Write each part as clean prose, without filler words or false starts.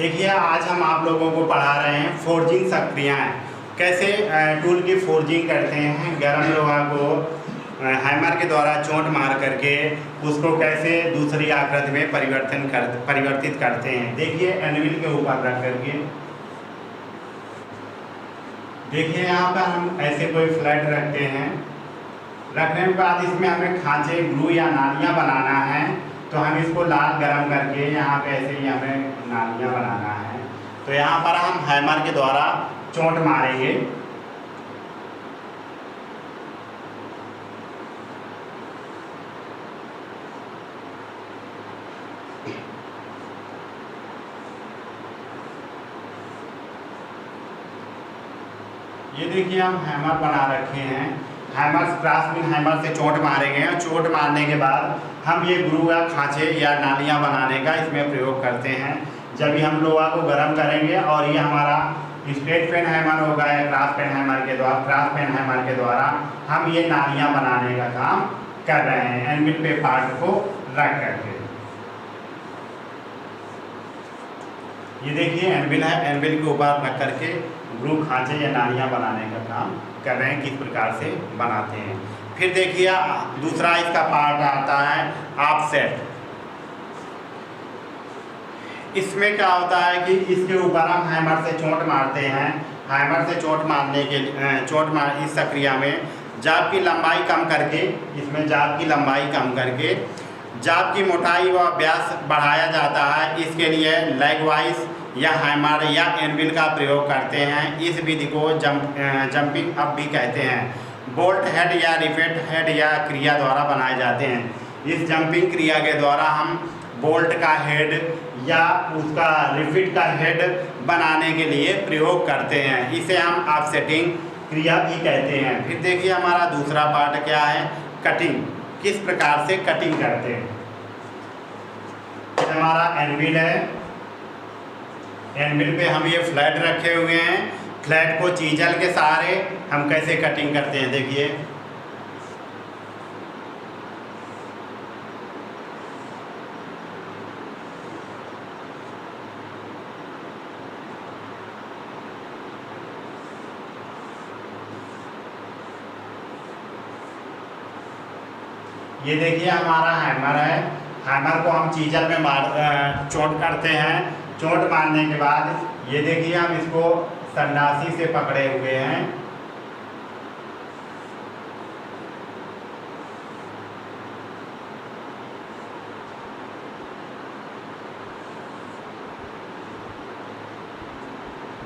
देखिए आज हम आप लोगों को पढ़ा रहे हैं फोर्जिंग सक्रियाएँ कैसे टूल की फोर्जिंग करते हैं। गर्म लोहा को हैमर के द्वारा चोट मार करके उसको कैसे दूसरी आकृति में परिवर्तित करते हैं। देखिए एनविल के ऊपर रख करके देखिए यहाँ पर हम ऐसे कोई फ्लैट रखते हैं। रखने के बाद इसमें हमें खांचे ग्लू या नालियाँ बनाना है, तो हम इसको लाल गरम करके यहाँ पे ऐसे ही हमें नालियाँ बनाना है। तो यहाँ पर हम हैमर के द्वारा चोट मारेंगे। ये देखिए हम हैमर बना रखे हैं। हैमर क्रॉस बिन हैमर से चोट मारेंगे और चोट मारने के बाद हम ये ग्लू या खांचे या नालियाँ बनाने का इसमें प्रयोग करते हैं। जब भी हम लोहा को गर्म करेंगे और ये हमारा स्ट्रेट पेन हैमर होगा या क्रॉस पेन हैमर के द्वारा हम ये नालियाँ बनाने का काम कर रहे हैं एनविल पे पार्ट को रख करके। ये देखिए एनविल है, एनविल के ऊपर रख करके ग्लू खांचे या नालियाँ बनाने का काम कर रहे हैं, किस प्रकार से बनाते हैं। फिर देखिए दूसरा इसका पार्ट आता है ऑफसेट। इसमें क्या होता है कि इसके ऊपर हम हैमर से चोट मारते हैं। हैमर से चोट मारने के इस प्रक्रिया में जाब की लंबाई कम करके, इसमें जाब की लंबाई कम करके जाब की मोटाई व व्यास बढ़ाया जाता है। इसके लिए लैगवाइज या हैमर या एनविल का प्रयोग करते हैं। इस विधि को जंपिंग अप भी कहते हैं। बोल्ट हेड या रिवेट हेड या क्रिया द्वारा बनाए जाते हैं। इस जंपिंग क्रिया के द्वारा हम बोल्ट का हेड या उसका रिफिट का हेड बनाने के लिए प्रयोग करते हैं। इसे हम ऑफसेटिंग क्रिया भी कहते हैं। फिर देखिए हमारा दूसरा पार्ट क्या है, कटिंग। किस प्रकार से कटिंग करते हैं। हमारा एनविल है, एनविल पे हम ये फ्लैट रखे हुए हैं। फ्लैट को चीजल के सहारे हम कैसे कटिंग करते हैं देखिए। ये देखिए हमारा हैमर है। हैमर को हम चीजल में चोट करते हैं। चोट मारने के बाद ये देखिए हम इसको संडासी से पकड़े हुए हैं।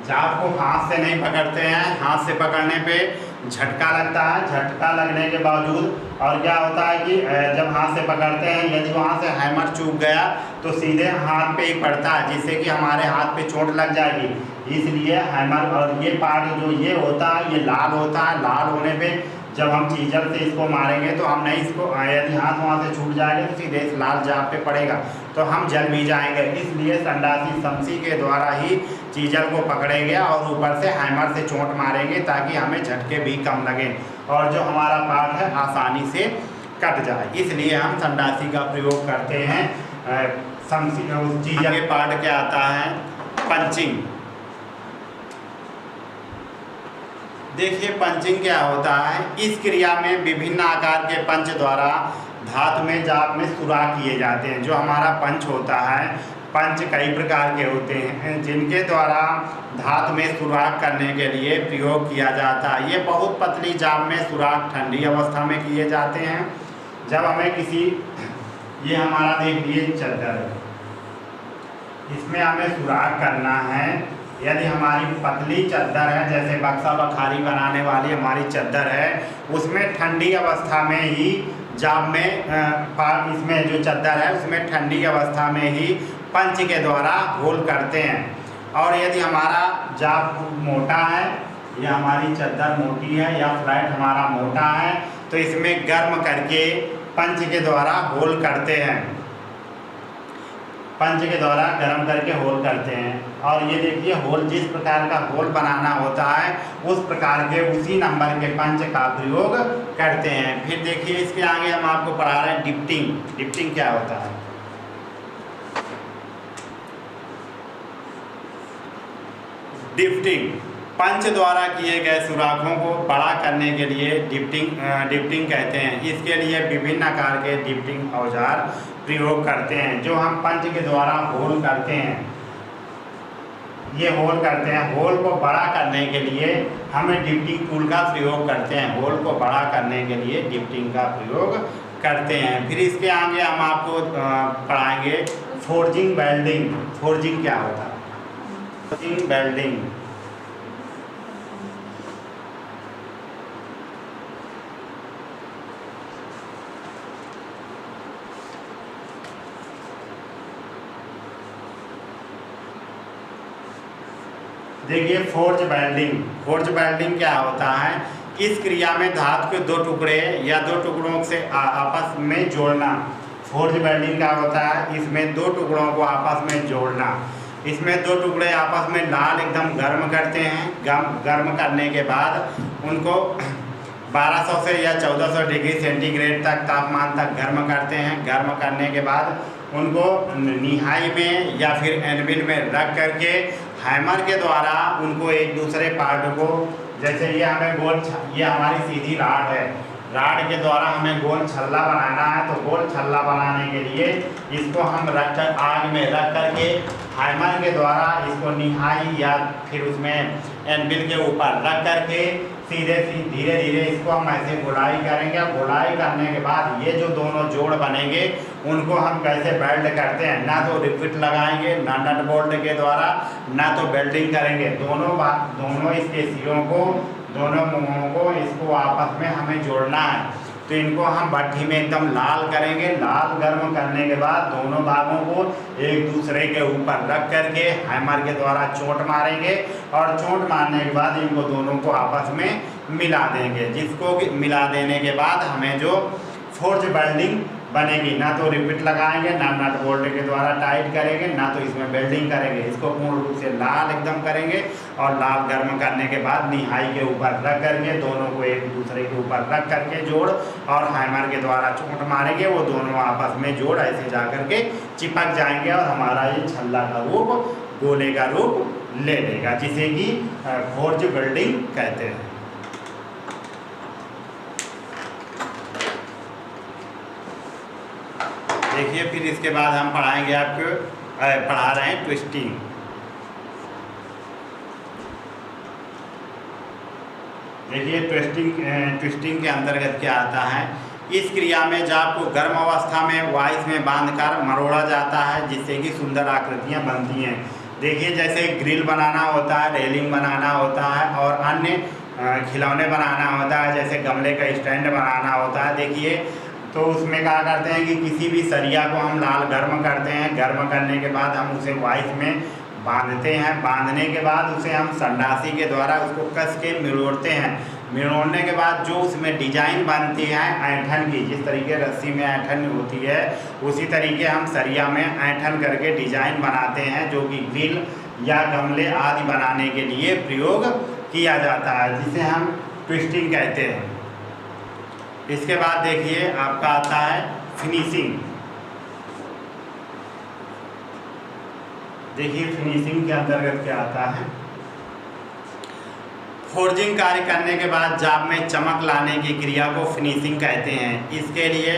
जाब को हाथ से नहीं पकड़ते हैं। हाथ से पकड़ने पे झटका लगता है। झटका लगने के बावजूद और क्या होता है कि जब हाथ से पकड़ते हैं, यदि वहाँ से हैमर चूक गया तो सीधे हाथ पे ही पड़ता है, जिससे कि हमारे हाथ पे चोट लग जाएगी। इसलिए हैमर और ये पार्ट जो ये होता है ये लाल होता है। लाल होने पे जब हम चीजल से इसको मारेंगे तो हम नहीं इसको, यदि हाथ वहाँ से छूट जाएगा तो सीधे इस लाल जाब पे पड़ेगा तो हम जल भी जाएंगे। इसलिए संडासी समसी के द्वारा ही चीजल को पकड़ेंगे और ऊपर से हैमर से चोट मारेंगे ताकि हमें झटके भी कम लगें और जो हमारा पार्ट है आसानी से कट जाए। इसलिए हम संडासी का प्रयोग करते हैं। समसी उस चीजल के पार्ट क्या आता है, पंचिंग। देखिए पंचिंग क्या होता है। इस क्रिया में विभिन्न आकार के पंच द्वारा धातु में जाब में सुराख किए जाते हैं। जो हमारा पंच होता है, पंच कई प्रकार के होते हैं जिनके द्वारा धातु में सुराख करने के लिए प्रयोग किया जाता है। ये बहुत पतली जाब में सुराख ठंडी अवस्था में किए जाते हैं। जब हमें किसी, ये हमारा देख लीजिए चद्दर है, इसमें हमें सुराख करना है। यदि हमारी पतली चद्दर है, जैसे बक्सा बखारी बनाने वाली हमारी चद्दर है, उसमें ठंडी अवस्था में ही जाब में इसमें जो चद्दर है उसमें ठंडी अवस्था में ही पंच के द्वारा होल करते हैं। और यदि हमारा जाब मोटा है या हमारी चद्दर मोटी है या फ्लैट हमारा मोटा है तो इसमें गर्म करके पंच के द्वारा होल करते हैं। पंच के द्वारा गर्म करके होल करते हैं। और ये देखिए होल, जिस प्रकार का होल बनाना होता है उस प्रकार के उसी नंबर के पंच का प्रयोग करते हैं। फिर देखिए इसके आगे हम आपको पढ़ा रहे हैं डिप्टिंग। डिप्टिंग क्या होता है। डिफ्टिंग, पंच द्वारा किए गए सुराखों को बड़ा करने के लिए डिफ्टिंग कहते हैं। इसके लिए विभिन्न आकार के डिफ्टिंग औजार प्रयोग करते हैं। जो हम पंच के द्वारा होल करते हैं, ये होल करते हैं, होल को बड़ा करने के लिए हमें डिफ्टिंग टूल का प्रयोग करते हैं। होल को बड़ा करने के लिए डिफ्टिंग का प्रयोग करते हैं। फिर इसके आगे हम आपको पढ़ाएंगे फोर्जिंग वेल्डिंग। फोर्जिंग क्या होता है? फोर्जिंग वेल्डिंग, देखिए फोर्ज वेल्डिंग। फोर्ज वेल्डिंग क्या होता है? इस क्रिया में धातु के दो टुकड़े या दो टुकड़ों से आपस में जोड़ना। फोर्ज वेल्डिंग क्या होता है? इसमें दो टुकड़ों को आपस में जोड़ना। इसमें दो टुकड़े आपस में लाल एकदम गर्म करते हैं। गर्म करने के बाद उनको 1200 से या 1400 डिग्री सेंटीग्रेड तक तापमान तक गर्म करते हैं। गर्म करने के बाद उनको निहाई में या फिर एनविल में रख करके हैमर के द्वारा उनको एक दूसरे पार्ट को, जैसे ये हमें गोल, ये हमारी सीधी राड है, राड के द्वारा हमें गोल छल्ला बनाना है। तो गोल छल्ला बनाने के लिए इसको हम रख कर आग में रख करके हैमर के द्वारा इसको निहाई या फिर उसमें एनविल के ऊपर रख करके धीरे धीरे इसको हम ऐसे गोलाई करेंगे। गोलाई करने के बाद ये जो दोनों जोड़ बनेंगे उनको हम कैसे वेल्ड करते हैं, ना तो रिपीट लगाएंगे, ना नट बोल्ट के द्वारा, ना तो वेल्डिंग करेंगे। दोनों इसके सिरों को, दोनों मुंहों को इसको आपस में हमें जोड़ना है। तो इनको हम भट्ठी में एकदम लाल करेंगे। लाल गर्म करने के बाद दोनों भागों को एक दूसरे के ऊपर रख करके हैमर के द्वारा चोट मारेंगे और चोट मारने के बाद इनको दोनों को आपस में मिला देंगे। जिसको मिला देने के बाद हमें जो फोर्ज वेल्डिंग बनेगी, ना तो रिपीट लगाएंगे, ना नट बोल्ट के द्वारा टाइट करेंगे, ना तो इसमें वेल्डिंग करेंगे। इसको पूर्ण रूप से लाल एकदम करेंगे और लाल गर्म करने के बाद निहाई के ऊपर रख करके दोनों को एक दूसरे के ऊपर रख करके जोड़ और हैमर के द्वारा चोट मारेंगे। वो दोनों आपस में जोड़ ऐसे जा करके चिपक जाएंगे और हमारा ये छल्ला का रूप, गोले का रूप ले लेगा, जिसे कि फोर्ज वेल्डिंग कहते हैं। देखिए फिर इसके बाद हम पढ़ाएंगे आपको, पढ़ा रहे हैं ट्विस्टिंग। देखिए ट्विस्टिंग के अंतर्गत क्या आता है? इस क्रिया में जाप को गर्म अवस्था में वाइस में बांधकर मरोड़ा जाता है, जिससे कि सुंदर आकृतियां बनती हैं। देखिए जैसे ग्रिल बनाना होता है, रेलिंग बनाना होता है और अन्य खिलौने बनाना होता है, जैसे गमले का स्टैंड बनाना होता है। देखिए तो उसमें क्या करते हैं कि किसी भी सरिया को हम लाल गर्म करते हैं। गर्म करने के बाद हम उसे वाइस में बांधते हैं। बांधने के बाद उसे हम संडासी के द्वारा उसको कस के मिड़ोड़ते हैं। मिड़ोड़ने के बाद जो उसमें डिजाइन बनती है ऐंठन की, जिस तरीके रस्सी में ऐंठन होती है उसी तरीके हम सरिया में ऐंठन करके डिजाइन बनाते हैं, जो कि ग्रिल या गमले आदि बनाने के लिए प्रयोग किया जाता है, जिसे हम ट्विस्टिंग कहते हैं। इसके बाद देखिए आपका आता है फिनिशिंग। देखिए फिनिशिंग के अंतर्गत क्या आता है? फोर्जिंग कार्य करने के बाद जाप में चमक लाने की क्रिया को फिनिशिंग कहते हैं। इसके लिए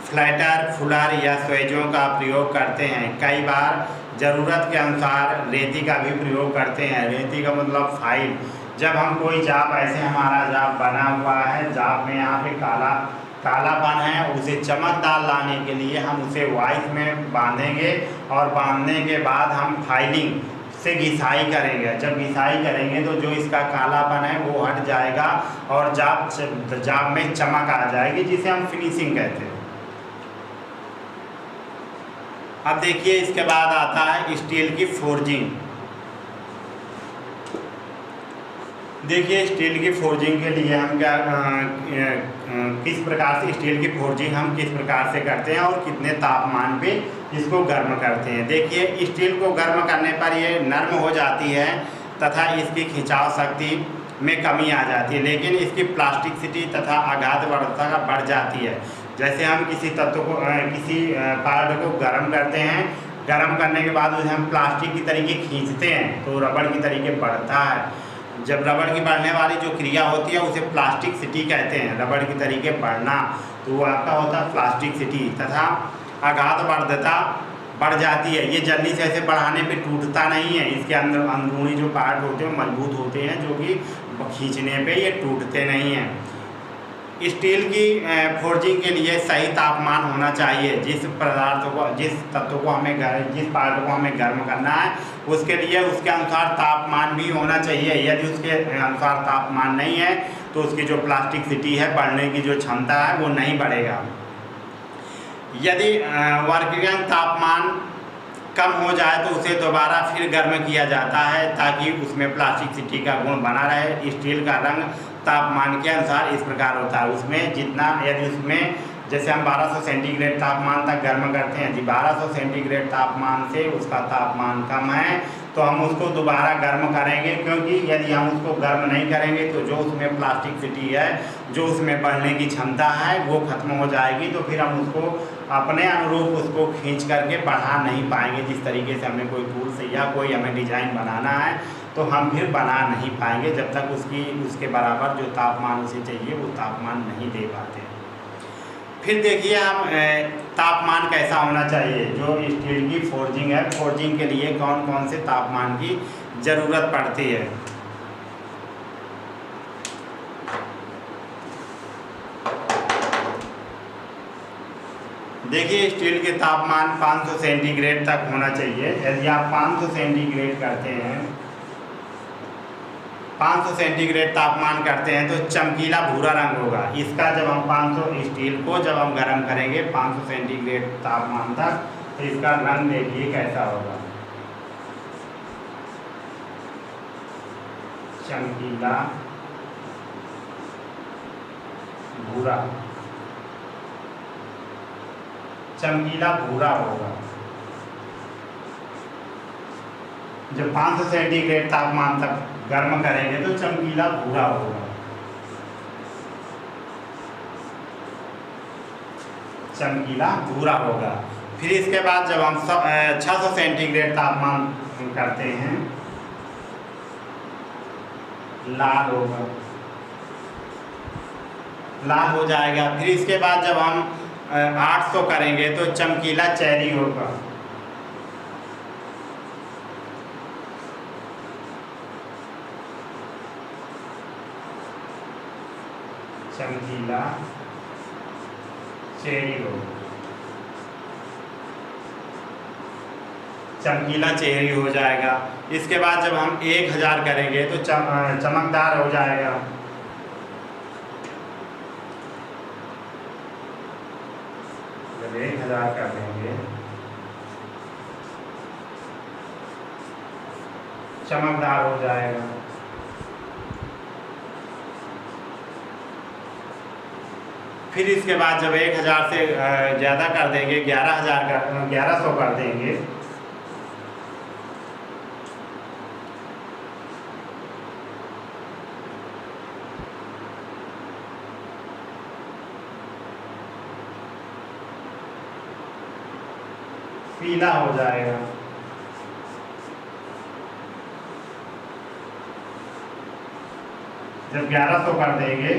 फ्लैटर, फुलर या स्वेजों का प्रयोग करते हैं। कई बार ज़रूरत के अनुसार रेती का भी प्रयोग करते हैं। रेती का मतलब फाइल। जब हम कोई जाप, ऐसे हमारा जाप बना हुआ है, जाप में यहाँ पे कालापन है, उसे चमकदार लाने के लिए हम उसे वाइस में बांधेंगे और बांधने के बाद हम फाइलिंग से घिसाई करेंगे। जब घिसाई करेंगे तो जो इसका कालापन है वो हट जाएगा और जाप में चमक आ जाएगी, जिसे हम फिनिशिंग कहते हैं। अब देखिए इसके बाद आता है स्टील की फोर्जिंग। देखिए स्टील की फोर्जिंग के लिए हम क्या किस प्रकार से स्टील की फोर्जिंग हम किस प्रकार से करते हैं और कितने तापमान पे इसको गर्म करते हैं। देखिए स्टील को गर्म करने पर ये नरम हो जाती है तथा इसकी खिंचाव शक्ति में कमी आ जाती है, लेकिन इसकी प्लास्टिसिटी तथा आघात वर्धकता बढ़ जाती है। जैसे हम किसी तत्व को, किसी पार्ट को गर्म करते हैं गर्म करने के बाद उसे हम प्लास्टिक की तरीके खींचते हैं तो रबड़ की तरीके बढ़ता है। जब रबड़ की बढ़ने वाली जो क्रिया होती है उसे प्लास्टिसिटी कहते हैं, रबड़ की तरीके बढ़ना, तो वो आपका होता है प्लास्टिसिटी। तथा आघात बाध्यता बढ़ जाती है, ये जल्दी से ऐसे बढ़ाने पे टूटता नहीं है, इसके अंदर अंदरूनी जो पार्ट होते हैं मजबूत होते हैं, जो कि खींचने पे ये टूटते नहीं हैं। स्टील की फोर्जिंग के लिए सही तापमान होना चाहिए। जिस पदार्थ को, जिस तत्व को हमें जिस पार्ट को हमें गर्म करना है उसके लिए उसके अनुसार तापमान भी होना चाहिए। यदि उसके अनुसार तापमान नहीं है तो उसकी जो प्लास्टिसिटी है, बढ़ने की जो क्षमता है वो नहीं बढ़ेगा। यदि वर्किंग तापमान कम हो जाए तो उसे दोबारा फिर गर्म किया जाता है ताकि उसमें प्लास्टिसिटी का गुण बना रहे। स्टील का रंग तापमान के अनुसार इस प्रकार होता है, उसमें जितना, यदि उसमें जैसे हम 1200 सेंटीग्रेड तापमान तक गर्म करते हैं, यदि 1200 सेंटीग्रेड तापमान से उसका तापमान कम है तो हम उसको दोबारा गर्म करेंगे, क्योंकि यदि हम उसको गर्म नहीं करेंगे तो जो उसमें प्लास्टिसिटी है, जो उसमें बढ़ने की क्षमता है वो खत्म हो जाएगी, तो फिर हम उसको अपने अनुरूप उसको खींच करके बढ़ा नहीं पाएंगे। जिस तरीके से हमें कोई टूल से या कोई हमें डिज़ाइन बनाना है तो हम फिर बना नहीं पाएंगे जब तक उसके बराबर जो तापमान उसे चाहिए वो तापमान नहीं दे पाते। फिर देखिए हम तापमान कैसा होना चाहिए। जो स्टील की फोर्जिंग है, फोर्जिंग के लिए कौन कौन से तापमान की ज़रूरत पड़ती है। देखिए स्टील के तापमान 500 सेंटीग्रेड तक होना चाहिए। यदि आप 500 सेंटीग्रेड करते हैं, 500 सेंटीग्रेड तापमान करते हैं तो चमकीला भूरा रंग होगा इसका। जब हम 500 स्टील को जब हम गर्म करेंगे 500 सेंटीग्रेड तापमान तक तो इसका रंग देखिए कैसा होगा, चमकीला भूरा, चमकीला भूरा होगा। जब 500 सेंटीग्रेड तापमान तक गर्म करेंगे तो चमकीला भूरा होगा, चमकीला भूरा होगा। फिर इसके बाद जब हम 600 सेंटीग्रेड तापमान करते हैं, लाल होगा, लाल हो जाएगा। फिर इसके बाद जब हम 800 करेंगे तो चमकीला चेरी होगा, चमकीला चेरी होगा, चमकीला चेरी हो जाएगा। इसके बाद जब हम 1000 करेंगे तो चमकदार हो जाएगा, जब 1000 कर देंगे चमकदार हो जाएगा। फिर इसके बाद जब 1000 से ज़्यादा कर देंगे, 1100 कर देंगे, पीला हो जाएगा। जब 1100 कर देंगे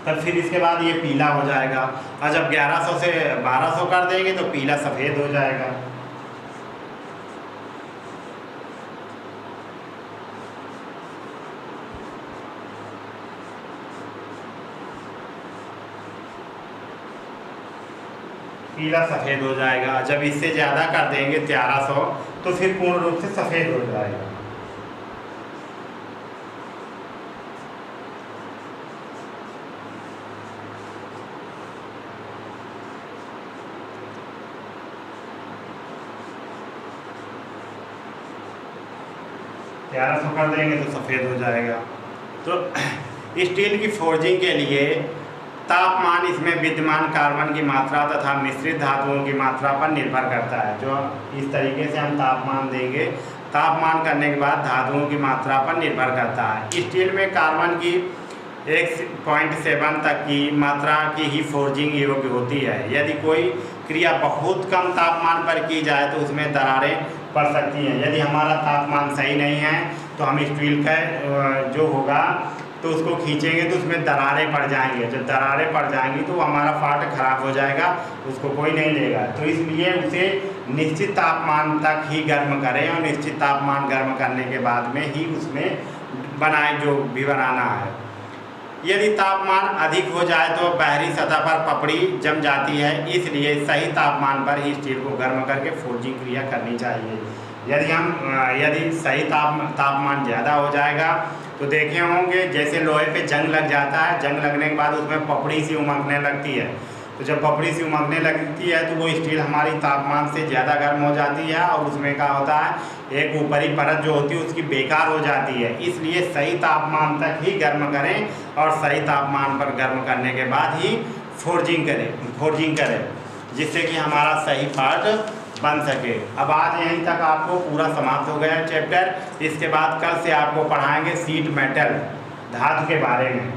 तब फिर इसके बाद ये पीला हो जाएगा, और जब 1100 से 1200 कर देंगे तो पीला सफ़ेद हो जाएगा। पीला सफ़ेद हो जाएगा। जब इससे ज़्यादा कर देंगे 1300 तो फिर पूर्ण रूप से सफ़ेद हो जाएगा। कर देंगे तो सफ़ेद हो जाएगा। तो स्टील की फोर्जिंग के लिए तापमान इसमें विद्यमान कार्बन की मात्रा तथा मिश्रित धातुओं की मात्रा पर निर्भर करता है। जो इस तरीके से हम तापमान देंगे, तापमान करने के बाद धातुओं की मात्रा पर निर्भर करता है। स्टील में कार्बन की 1.7 तक की मात्रा की ही फोर्जिंग योग्य होती है। यदि कोई क्रिया बहुत कम तापमान पर की जाए तो उसमें दरारें पड़ सकती हैं। यदि हमारा तापमान सही नहीं है तो हम स्टील का जो होगा तो उसको खींचेंगे तो उसमें दरारें पड़ जाएंगे। जब दरारें पड़ जाएंगी तो हमारा पार्ट खराब हो जाएगा, उसको कोई नहीं लेगा। तो इसलिए उसे निश्चित तापमान तक ही गर्म करें और निश्चित तापमान गर्म करने के बाद में ही उसमें बनाए जो भी बनाना है। यदि तापमान अधिक हो जाए तो बाहरी सतह पर पपड़ी जम जाती है, इसलिए सही तापमान पर ही स्टील को गर्म करके फोर्जिंग क्रिया करनी चाहिए। यदि सही तापमान ज़्यादा हो जाएगा तो देखे होंगे जैसे लोहे पे जंग लग जाता है, जंग लगने के बाद उसमें पपड़ी सी उमकने लगती है। तो जब पपड़ी सी उमकने लगती है तो वो स्टील हमारी तापमान से ज़्यादा गर्म हो जाती है और उसमें क्या होता है, एक ऊपरी परत जो होती है उसकी बेकार हो जाती है। इसलिए सही तापमान तक ही गर्म करें और सही तापमान पर गर्म करने के बाद ही फोर्जिंग करें जिससे कि हमारा सही पार्ट बन सके। अब आज यहीं तक आपको पूरा समाप्त हो गया चैप्टर। इसके बाद कल से आपको पढ़ाएंगे शीट मेटल धातु के बारे में।